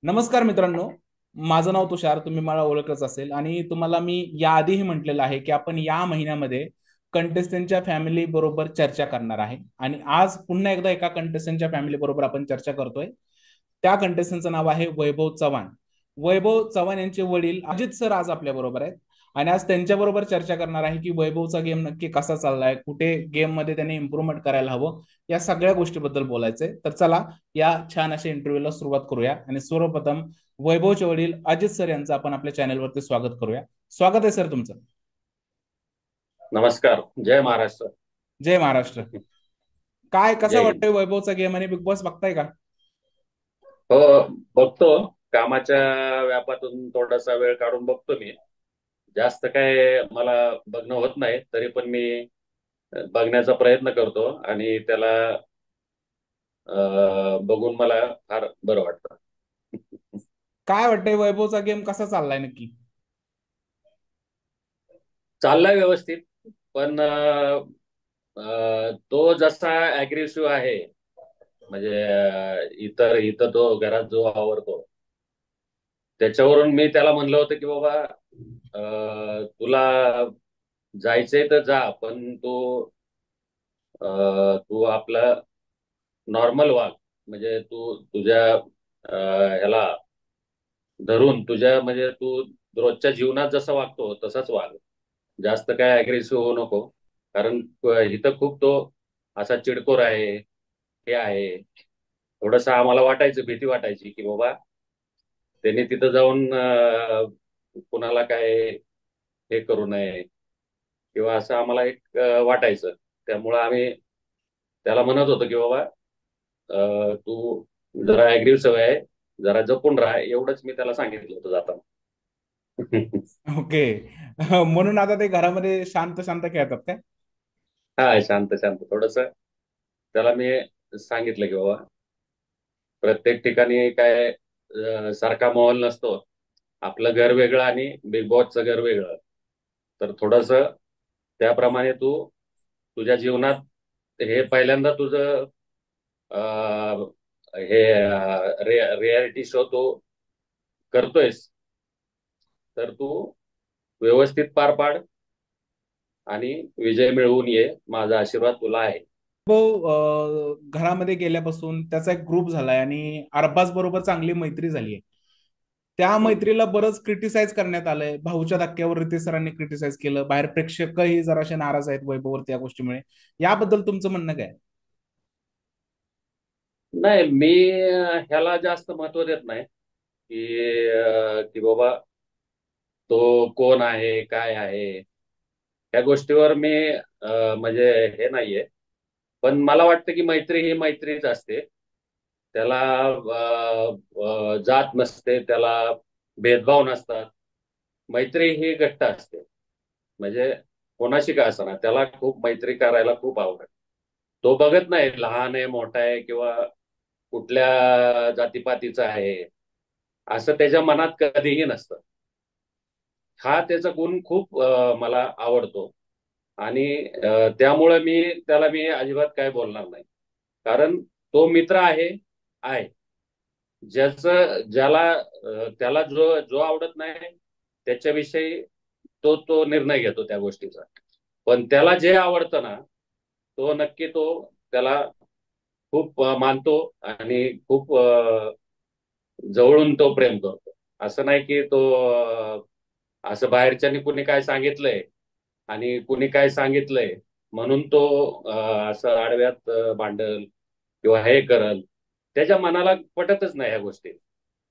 नमस्कार मित्रांनो. माझं नाव तुषार, तुम्ही मला ओळखलंच असेल आणि तुम्हाला मी याआधीही म्हटलेलं आहे की आपण या महिन्यामध्ये कंटेस्टंटच्या फॅमिली बरोबर चर्चा करणार आहे. आणि आज पुन्हा एकदा एका कंटेस्टंटच्या फॅमिली बरोबर आपण चर्चा करतोय. त्या कंटेस्टंटचं नाव आहे वैभव चव्हाण. वैभव चव्हाण यांचे वडील अजित सर आज आपल्या बरोबर आहेत. आणि आज त्यांच्याबरोबर चर्चा करणार आहे की वैभवचा गेम नक्की कसा चाललाय, कुठे गेम मध्ये त्याने इम्प्रुव्हमेंट करायला हवं, या सगळ्या गोष्टीबद्दल बोलायचंय. तर चला या छान अशा इंटरव्ह्यूला सुरुवात करूया. आणि सर्वप्रथम वैभवचे वडील अजित सर यांचं आपण आपल्या चॅनलवरती स्वागत करूया. स्वागत आहे सर तुमचं. नमस्कार. जय महाराष्ट्र. जय महाराष्ट्र. काय कसं जय हिंद. वाटतंय वैभवचा गेम आणि बिग बॉस बघताय का? हो, बघतो. कामाच्या व्यापातून थोडासा वेळ काढून बघतो मी. जास्त काय मला बघणं होत नाही, तरी पण मी बघण्याचा प्रयत्न करतो आणि त्याला बघून मला फार बरं वाटतं. काय वाटतंय वैभवचा गेम कसा चाललाय नक्की? चाललाय व्यवस्थित, पण तो जसा अग्रेसिव्ह आहे, म्हणजे इतर इथं तो घरात जो आवडतो, त्याच्यावरून मी त्याला म्हणलं होतं की बाबा, तुला जायचंय तर जा, पण तू आपला नॉर्मल वाग. म्हणजे तू तुझ्या ह्याला धरून, तुझ्या म्हणजे तू रोजच्या जीवनात जसं वागतो तसंच वाग. जास्त काय अग्रेसिव्ह होऊ नको. कारण इथं खूप तो असा चिडखोर आहे, हे आहे. थोडंसं आम्हाला वाटायचं, भीती वाटायची की बाबा त्यांनी तिथं जाऊन कुणाला काय हे करू नये, किंवा असं आम्हाला एक वाटायचं. त्यामुळं आम्ही त्याला म्हणत होतो की बाबा, तू जरा ऍग्रेसिव्ह आहे, जरा जपून राहा. एवढंच मी त्याला सांगितलं होतं जाताना. ओके. म्हणून आता ते घरामध्ये शांत शांत खेळतात काय? हा, शांत शांत थोडस त्याला मी सांगितलं की बाबा, प्रत्येक ठिकाणी काय सारखा माहोल नसतो. आपलं घर वेगळं आणि बिग बॉसचं घर वेगळं. तर थोडस त्याप्रमाणे तू तुझ्या जीवनात हे पहिल्यांदा तुझं अं, हे रियालिटी शो तू करतोयस, तर तू व्यवस्थित पार पाड आणि विजय मिळवून ये. माझा आशीर्वाद तुला आहे. वैभव घरामध्ये गेल्यापासून त्याचा एक ग्रुप झालाय आणि अरबाज बरोबर चांगली मैत्री झाली आहे. त्या हम्म. मैत्रीला बरंच क्रिटिसाइज करण्यात आलंय. भाऊच्या धक्क्यावर रितेश सरांनी क्रिटिसाइज केलं. बाहेर प्रेक्षकही जराशे नाराज आहेत वैभववरती या गोष्टीमुळे. याबद्दल तुमचं म्हणणं काय? नाही, मी ह्याला जास्त महत्व देत नाही की बाबा तो कोण आहे, काय आहे. त्या गोष्टीवर मी म्हणजे हे नाहीये. पण मला वाटतं की मैत्री ही मैत्रीच असते. त्याला जात नसते, त्याला भेदभाव नसतात. मैत्री ही घट्ट असते. म्हणजे कोणाशी का असणार, त्याला खूप मैत्री करायला खूप आवडत. तो बघत नाही लहान आहे, मोठा आहे, किंवा कुठल्या जातीपातीचा आहे, असं त्याच्या मनात कधीही नसतं. हा त्याचा गुण खूप मला आवडतो. आणि त्यामुळे मी अजिबात काय बोलणार नाही. कारण तो मित्र आहे ज्याला त्याला जो जो आवडत नाही त्याच्याविषयी तो निर्णय घेतो त्या गोष्टीचा. पण त्याला जे आवडतं ना, तो नक्की तो त्याला खूप मानतो आणि खूप जवळून तो प्रेम करतो. असं नाही की तो असं बाहेरच्यानी कुणी काय सांगितलंय आणि कुणी काय सांगितलंय म्हणून तो असं आडव्यात भांडल किंवा हे करल. त्याच्या मनाला पटतच नाही ह्या गोष्टी.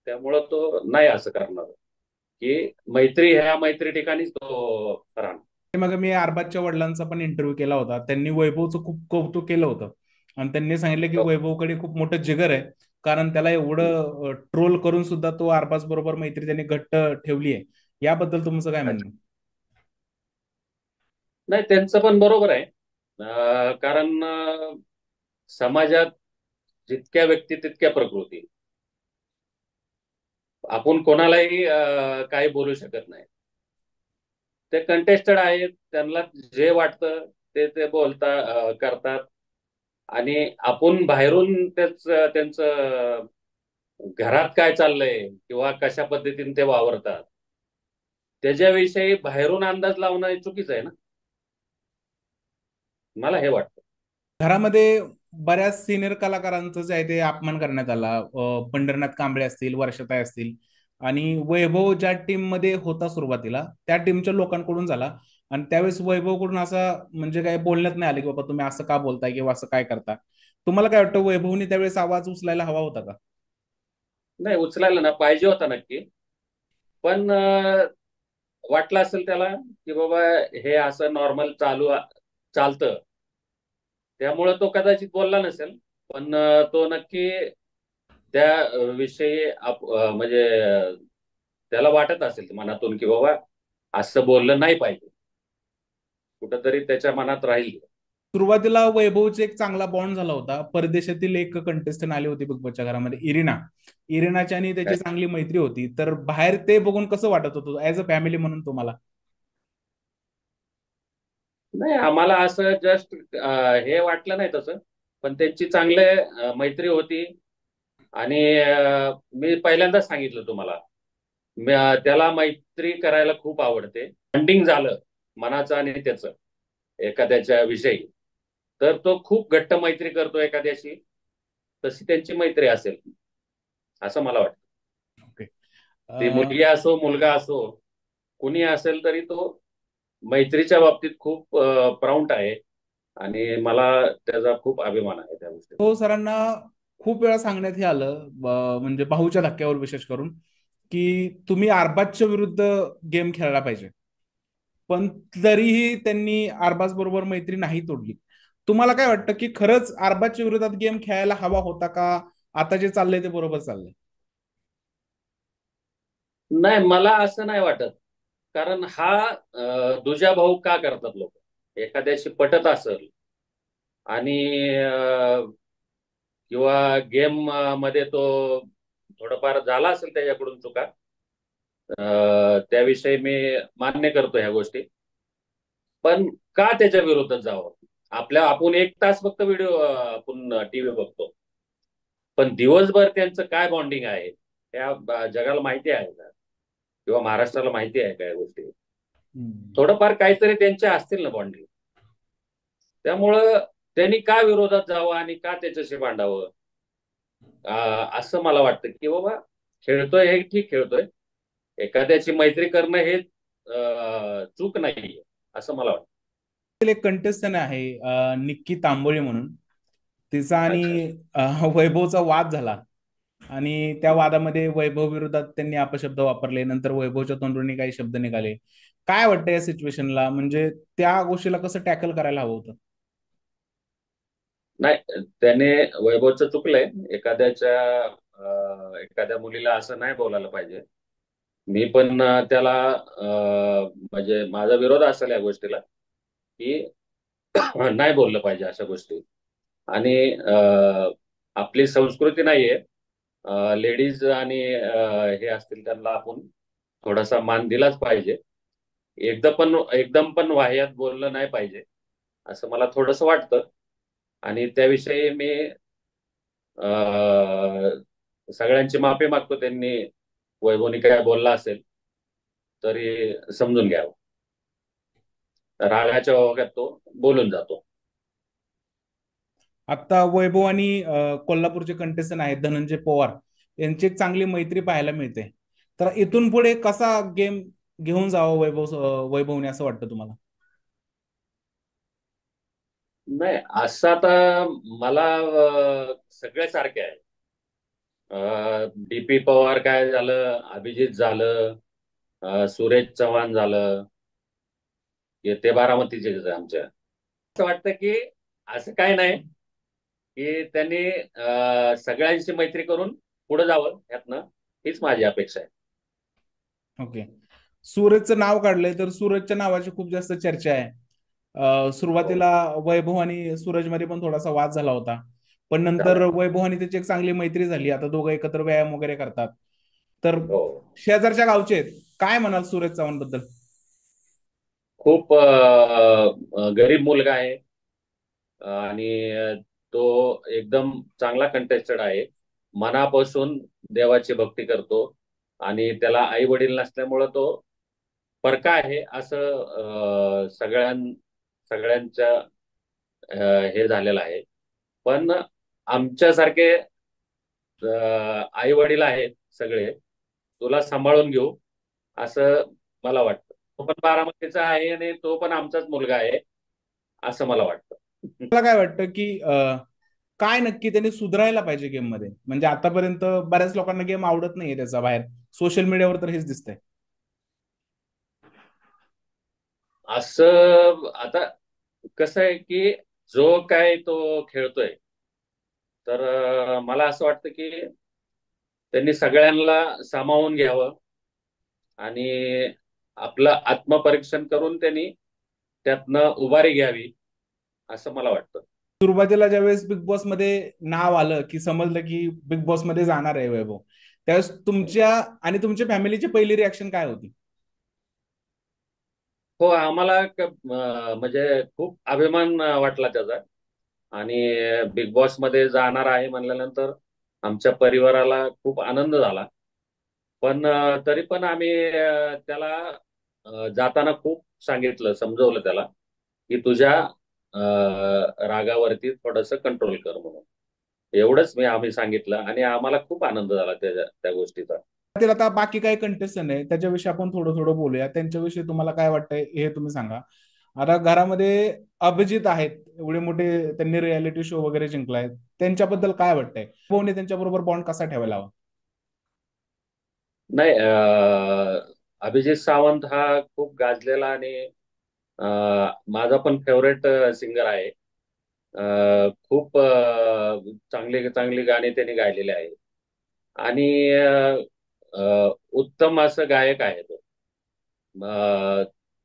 त्यामुळं तो नाही असं करणार की मैत्री, ह्या मैत्री ठिकाणीच तो राहणार. मग मी अरबाजच्या वडिलांचा पण इंटरव्ह्यू केला होता. त्यांनी वैभवचं खूप कौतुक केलं होतं. आणि त्यांनी सांगितलं की हो. वैभवकडे खूप मोठं जिगर आहे. कारण त्याला एवढं ट्रोल करून सुद्धा तो अरबाज बरोबर मैत्री त्यांनी घट्ट ठेवली आहे. याबद्दल तुमचं काय अच्छा. म्हणणं? नाही, त्यांचं पण बरोबर आहे. कारण समाजात जितक्या व्यक्ती तितक्या प्रकृती. आपण कोणालाही काही बोलू शकत नाही. ते कंटेस्टेड आहेत, त्यांना जे वाटतं ते ते करतात. आणि आपण बाहेरून त्यांचं घरात काय चाललंय किंवा कशा पद्धतीने ते वावरतात त्याच्याविषयी बाहेरून अंदाज लावणं हे चुकीचं आहे ना. मला हे वाटतं. घरामध्ये बऱ्याच सिनियर कलाकारांचं जे आहे ते अपमान करण्यात आला. पंढरनाथ कांबळे असतील, वर्षाताई असतील, आणि वैभव ज्या टीम मध्ये होता सुरुवातीला त्या टीमच्या लोकांकडून झाला. आणि त्यावेळेस वैभवकडून असं म्हणजे काय बोलण्यात नाही आलं की बाबा तुम्ही असं का बोलताय किंवा असं काय करता. तुम्हाला काय वाटतं, वैभवने त्यावेळेस आवाज उचलायला हवा होता का? नाही, उचलायला ना पाहिजे होता नक्की. पण वाटलं असेल त्याला की बाबा हे असं नॉर्मल चालतं, त्यामुळे तो कदाचित बोलला नसेल. पण तो नक्की त्या विषयी म्हणजे त्याला वाटत असेल मनातून की बाबा असं बोललं नाही पाहिजे, कुठंतरी त्याच्या मनात राहील. सुरुवातीला वैभवचा एक चांगला बॉन्ड झाला होता. परदेशातील एक कंटेस्टंट आले होते बिग बॉसच्या घरामध्ये, इरिनाची आणि त्याची चांगली मैत्री होती. तर बाहेर ते बघून कसं वाटत होतं ऍज अ फॅमिली म्हणून तुम्हाला? नाही, आम्हाला असं जस्ट हे वाटलं नाही तसं. पण त्यांची चांगले मैत्री होती. आणि मी पहिल्यांदाच सांगितलं तुम्हाला, त्याला मैत्री करायला खूप आवडते. बॉन्डिंग झालं मनाचं आणि त्याचं एखाद्याच्या विषयी, तर तो खूप घट्ट मैत्री करतो एखाद्याशी. तशी त्यांची मैत्री असेल असं मला वाटतं. ओके. ती मुलगी असो मुलगा असो, कुणी असेल तरी तो मैत्रीच्या बाबतीत खूप प्राऊड आहे. आणि मला त्याचा खूप अभिमान आहे त्या गोष्टीचा. तो सरांना खूप वेळा सांगण्यात हे आलं, म्हणजे भाऊच्या धक्क्यावर विशेष करून, की तुम्ही अरबाजच्या विरुद्ध गेम खेळला पाहिजे. पण तरीही त्यांनी अरबाज बरोबर मैत्री नाही तोडली. तुम्हाला काय वाटतं की खरंच अरबाजच्या विरोधात गेम खेळायला हवा होता का? आता जे चाललंय ते बरोबर चाललंय? नाही, मला असं नाही वाटत. कारण हा दुजा भाऊ का करतात लोक? एखाद्याशी पटत असेल आणि किंवा गेम मध्ये तो थोडंफार झाला असेल त्याच्याकडून चुका, त्याविषयी मी मान्य करतो ह्या गोष्टी. पण का त्याच्या विरोधात जावं? आपण 1 तास फक्त व्हिडिओ आपण टीव्ही बघतो. पण दिवसभर त्यांचं काय बॉन्डिंग आहे त्या जगाला माहिती आहे का? किंवा महाराष्ट्राला माहिती आहे का या गोष्टी? हम्म. थोडंफार काहीतरी त्यांच्या असतील ना बॉन्डिंग. त्यामुळं त्यांनी का विरोधात जावं आणि का त्याच्याशी भांडावं? असं मला वाटतं की बाबा खेळतोय हे ठीक खेळतोय. एखाद्याची मैत्री करणं हे चूक नाहीये असं मला वाटतं. एक कंटेस्टंट आहे, निक्की तांबोळी म्हणून. तिचा आणि अच्छा. वैभवचा वाद झाला. आणि त्या वादामध्ये वैभव विरोधात त्यांनी अपशब्द वापरले. नंतर वैभवच्या तोंडून काही शब्द निघाले. काय वाटतं या सिच्युएशनला, म्हणजे त्या गोष्टीला कसं टॅकल करायला हवं होतं? नाही, त्याने वैभवचं चुकलंय. एखाद्या मुलीला असं नाही बोलायला पाहिजे. मी पण त्याला म्हणजे माझा विरोध असेल या गोष्टीला की नाही बोललं पाहिजे अशा गोष्टी. आणि आपली संस्कृती नाहीये. लेडीज आणि हे असतील त्यांना आपण थोडासा मान दिलाच पाहिजे. एकदम पण वाह्यात बोललं नाही पाहिजे असं मला थोडंसं वाटतं. आणि त्याविषयी मी सगळ्यांची माफी मागतो. त्यांनी वैभवनी काय बोलला असेल तरी समजून घ्यावं. रागाच्या ओघात तो बोलून जातो. आता वैभव आणि कोल्हापूरचे कंटेस्टंट आहेत धनंजय पवार, यांची एक चांगली मैत्री पाहायला मिळते. तर इथून पुढे कसा गेम घेऊन जावा वैभवने, असं वाटतं तुम्हाला? नाही, असं आता मला सगळे सारखे आहे. डीपी पवार काय झालं, अभिजित झालं, सुरेश चव्हाण झालं, ते बारामतीचे आहेत आमच्या. असं वाटतं की असं काय नाही की त्यांनी सगळ्यांशी मैत्री करून पुढे जावं ह्यातनं. हीच माझी अपेक्षा आहे. ओके. सूरजचं नाव काढलंय, तर सूरजच्या नावाची खूप जास्त चर्चा आहे. हो. सुरुवातीला वैभव आणि सूरज मध्ये पण थोडासा वाद झाला होता. पण नंतर झालाय. वैभव आणि त्याची एक चांगली मैत्री झाली. आता दोघं एकत्र व्यायाम वगैरे करतात. तर हो. शेजारच्या गावचे आहेत. काय म्हणाल सूरज चव्हाण बद्दल? खूप गरीब मुलगा आहे. आणि तो एकदम चांगला कंटेस्टेड आहे. मनापासून देवाची भक्ती करतो आणि त्याला आई वडील नसल्यामुळं तो परका आहे असं सगळ्यांच्या हे झालेलं आहे. पण आमच्यासारखे आई वडील आहेत सगळे, तुला सांभाळून घेऊ असं मला वाटतं. तो पण बारामतीचा आहे आणि तो पण आमचाच मुलगा आहे असं मला वाटतं. मला काय वाटतं की काय नक्की त्यांनी सुधारायला पाहिजे गेम मध्ये? म्हणजे आतापर्यंत बऱ्याच लोकांना गेम आवडत नाहीये त्याचा बाहेर, सोशल मीडियावर तर हेच दिसतंय. असं आता कसं आहे की जो काय तो खेळतोय, तर मला असं वाटतं की त्यांनी सगळ्यांना सामावून घ्यावं आणि आपलं आत्मपरीक्षण करून त्यांनी त्यातनं उभारी घ्यावी असं मला वाटतं. सुरुवातीला ज्यावेळेस बिग बॉस मध्ये नाव आलं, की समजलं की बिग बॉस मध्ये जाणार आहे वैभव, त्यावेळेस तुमच्या आणि तुमच्या फॅमिलीची पहिली रिॲक्शन काय होती? हो, आम्हाला म्हणजे खूप अभिमान वाटला त्याचा. आणि बिग बॉस मध्ये जाणार आहे म्हणल्यानंतर आमच्या परिवाराला खूप आनंद झाला. पण तरी पण आम्ही त्याला जाताना खूप सांगितलं, समजवलं त्याला की तुझ्या रागावरती थोडस कंट्रोल कर म्हणून. एवढंच आम्ही सांगितलं आणि आम्हाला खूप आनंद झाला त्या गोष्टीचा. त्यातील आता बाकी काही कंटेस्टंट आहे त्याच्याविषयी आपण थोडं थोडं बोलूया. त्यांच्याविषयी तुम्हाला काय वाटतंय हे तुम्ही सांगा. आता घरामध्ये अभिजित आहेत, एवढे मोठे त्यांनी रियालिटी शो वगैरे जिंकलाय, त्यांच्याबद्दल काय वाटतंय? कोणी त्यांच्याबरोबर बॉन्ड कसा ठेवायला हवा? नाही, अभिजित सावंत हा खूप गाजलेला आणि माझा पण फेवरेट सिंगर आहे. खूप चांगली चांगली गाणी त्यांनी गायलेली आहेत आणि उत्तम असं गायक आहे तो.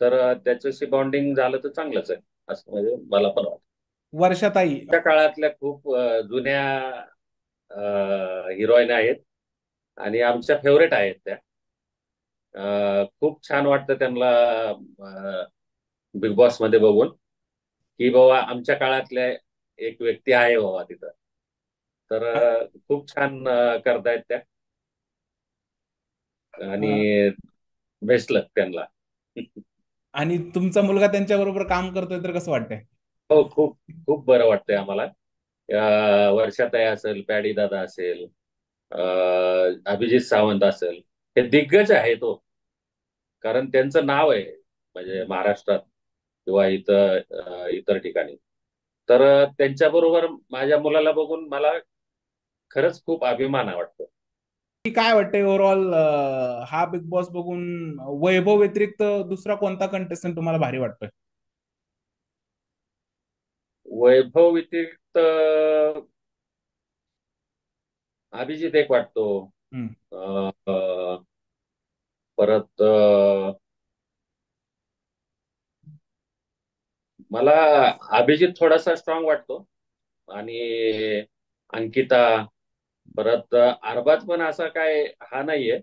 तर त्याच्याशी बॉन्डिंग झालं तर चांगलंच आहे असं म्हणजे मला पण वाटतं. वर्षाताई. त्या काळातल्या खूप जुन्या हिरोईन आहेत आणि आमच्या फेवरेट आहेत त्या. खूप छान वाटतं त्यांना बिग बॉस मध्ये बघून की बाबा आमच्या काळातल्या एक व्यक्ती आहे बाबा तिथं. तर खूप छान करतायत त्या आणि अ, बेस्ट लक त्यांना. आणि तुमचा मुलगा त्यांच्याबरोबर काम करतोय तर कसं वाटतंय? हो, खूप खूप बरं वाटतंय आम्हाला. वर्षाताई असेल, पॅडी दादा असेल, अभिजित सावंत असेल, हे दिग्गज आहे तो. कारण त्यांचं नाव आहे म्हणजे महाराष्ट्रात किंवा इतर ठिकाणी. तर त्यांच्याबरोबर माझ्या मुलाला बघून मला खरंच खूप अभिमान वाटतो. की काय वाटतंय ओव्हरऑल हा बिग बॉस बघून वैभव व्यतिरिक्त दुसरा कोणता कंटेस्टंट तुम्हाला भारी वाटतोय? वैभव व्यतिरिक्त अभिजित एक वाटतो. हम्म. अ, अ, परत मला अभिजित थोडासा स्ट्रॉंग वाटतो आणि अंकिता, परत अरबाज पण असा काय हा नाहीये,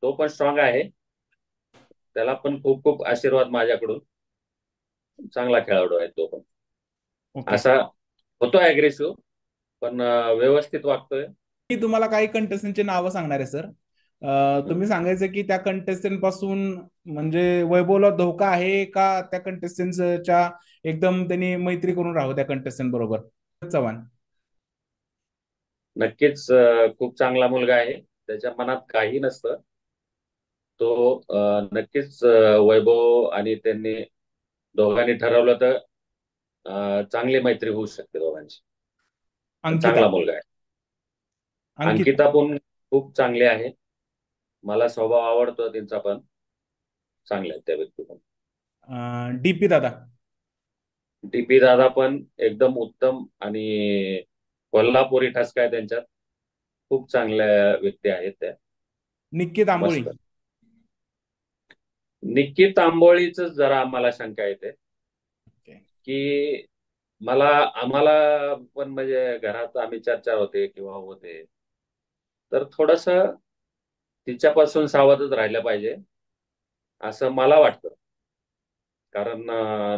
तो पण स्ट्रॉंग आहे. त्याला पण खूप खूप आशीर्वाद माझ्याकडून. चांगला खेळाडू आहे तो पण. ओके. असा होतो अग्रेसिव्ह पण व्यवस्थित वागतोय. मी तुम्हाला काही कंटेस्टंटची नावं सांगणार आहे सर. तुम्ही सांगायचं की त्या कंटेस्टंट पासून म्हणजे वैभवला धोका आहे का त्या कंटेस्टंटच्या एकदम त्यांनी मैत्री करून राहावं त्या कंटेस्टंट बरोबर? चव्हाण. नक्कीच खूप चांगला मुलगा आहे. त्याच्या मनात काही नसतं. तो नक्कीच वैभव आणि त्यांनी दोघांनी ठरवलं तर चांगली मैत्री होऊ शकते दोघांची. अंकिता. चांगला मुलगा आहे. अंकिता. अंकिता पण खूप चांगली आहे. मला स्वभाव आवडतो त्यांचा पण. चांगले आहेत त्या व्यक्ती पण. डीपी दादा. टीपी दादा पण एकदम उत्तम आणि कोल्हापुरी ठसका आहे त्यांच्यात. खूप चांगल्या व्यक्ती आहेत त्या. निक्की तांबोळी. मस्त. निक्की तांबोळीच जरा आम्हाला शंका येते की आम्हाला पण म्हणजे घरात आम्ही चर्चा होते किंवा होते, तर थोडस तिच्यापासून सावधच राहिलं पाहिजे असं मला वाटतं. कारण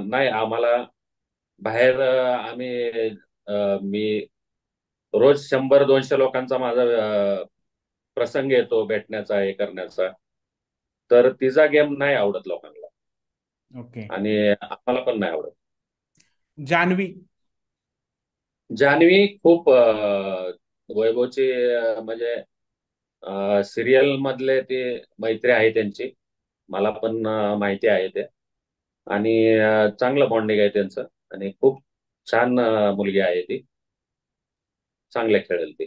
नाही आम्हाला बाहेर मी रोज 100-200 लोकांचा माझा प्रसंग येतो भेटण्याचा, हे करण्याचा, तर तिचा गेम नाही आवडत लोकांना. ओके. आणि आम्हाला पण नाही आवडत. जान्हवी. जान्हवी खूप वैभवची म्हणजे सिरियल मधले ते मैत्री आहे त्यांची, मला पण माहिती आहे ते. आणि चांगलं बॉन्डिंग आहे त्यांचं. आणि खूप छान मुलगी आहे ती, चांगले खेळेल ती.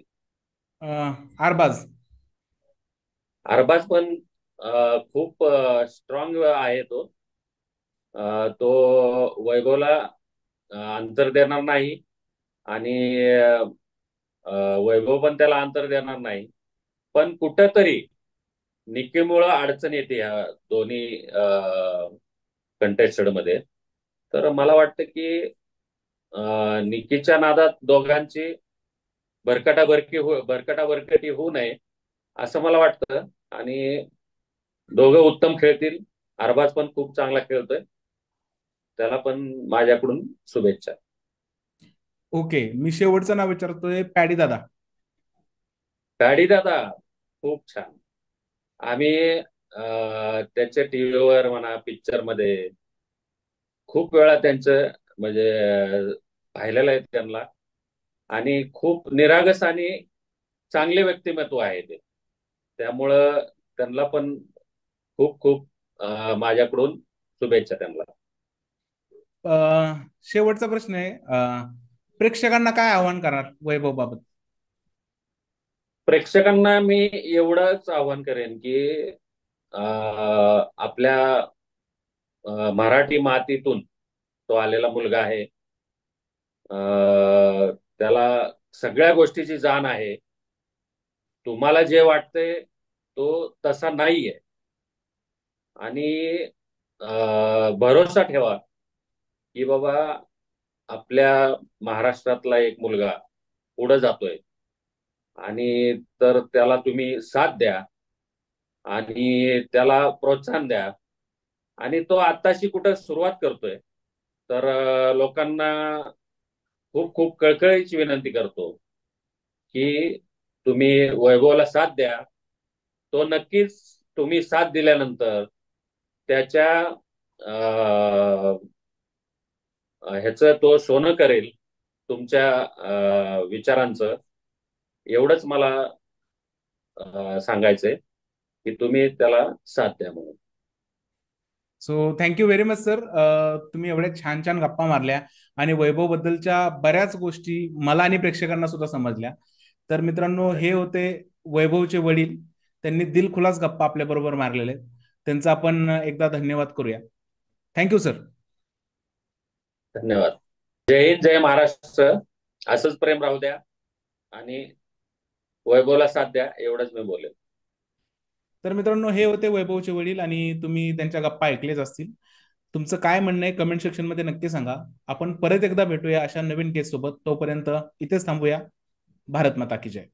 अरबाज. अरबाज पण खूप स्ट्रॉंग आहे तो. तो वैभवला अंतर देणार नाही, आणि अ, वैभव पण त्याला अंतर देणार नाही. पण कुठंतरी निकीमुळं अडचण येते ह्या दोन्ही कंटेस्टेड मध्ये. तर मला वाटतं की निकीच्या नादात दोघांची भरकटी होऊ नये, असं मला वाटतं. आणि दोघं उत्तम खेळतील. अरबाज पण खूप चांगला खेळतोय, त्याला पण माझ्याकडून शुभेच्छा. ओके, मी शेवटचं नाव विचारतोय, पॅडी दादा. गाडी दादा खूप छान. आम्ही त्याच्या टीव्हीवर म्हणा, पिक्चर मध्ये खूप वेळा त्यांचं म्हणजे पाहिलेलं आहे त्यांना. आणि खूप निरागस आणि चांगले व्यक्तिमत्व आहे ते. त्यामुळं त्यांना पण खूप खूप माझ्याकडून शुभेच्छा त्यांना. शेवटचा प्रश्न आहे, प्रेक्षकांना काय आव्हान करणार वैभव बाबत? प्रेक्षकांना मी एवढंच आवाहन करेन की आपल्या मराठी मातीतून तो आलेला मुलगा आहे. त्याला सगळ्या गोष्टीची जाण आहे. तुम्हाला जे वाटतंय तो तसा नाहीये. आणि भरोसा ठेवा की बाबा आपल्या महाराष्ट्रातला एक मुलगा पुढे जातोय. आणि तर त्याला तुम्ही साथ द्या आणि त्याला प्रोत्साहन द्या. आणि तो आत्ताशी कुठं सुरुवात करतोय, तर लोकांना खूप खूप कळकळीची विनंती करतो की तुम्ही वैभवला साथ द्या. तो नक्कीच, तुम्ही साथ दिल्यानंतर त्याच्या ह्याचं तो सोनं करेल, तुमच्या विचारांचं. एवढंच मला सांगायचंय की तुम्ही त्याला साथ द्या म्हणून. So thank you very much sir. तुम्ही एवढ्या छान छान गप्पा मारल्या आणि वैभव बद्दलच्या बऱ्याच गोष्टी मला आणि प्रेक्षकांना सुद्धा समजल्या. तर मित्रांनो, हे होते वैभवचे वडील. त्यांनी दिलखुलास गप्पा आपल्या बरोबर मारलेले आहेत. त्यांचा आपण एकदा धन्यवाद करूया. Thank you sir. धन्यवाद. जय हिंद, जय महाराष्ट्र. असंच प्रेम राहू द्या आणि वैभवला साथ द्या, एवढंच मी बोलेन. तर मित्रांनो, हे होते वैभवचे वडील आणि तुम्ही त्यांच्या गप्पा ऐकलेच असतील. तुमचं काय म्हणणं आहे कमेंट सेक्शन मध्ये नक्की सांगा. आपण परत एकदा भेटूया अशा नवीन केस सोबत. तोपर्यंत इथेच थांबूया. भारत माता की जय.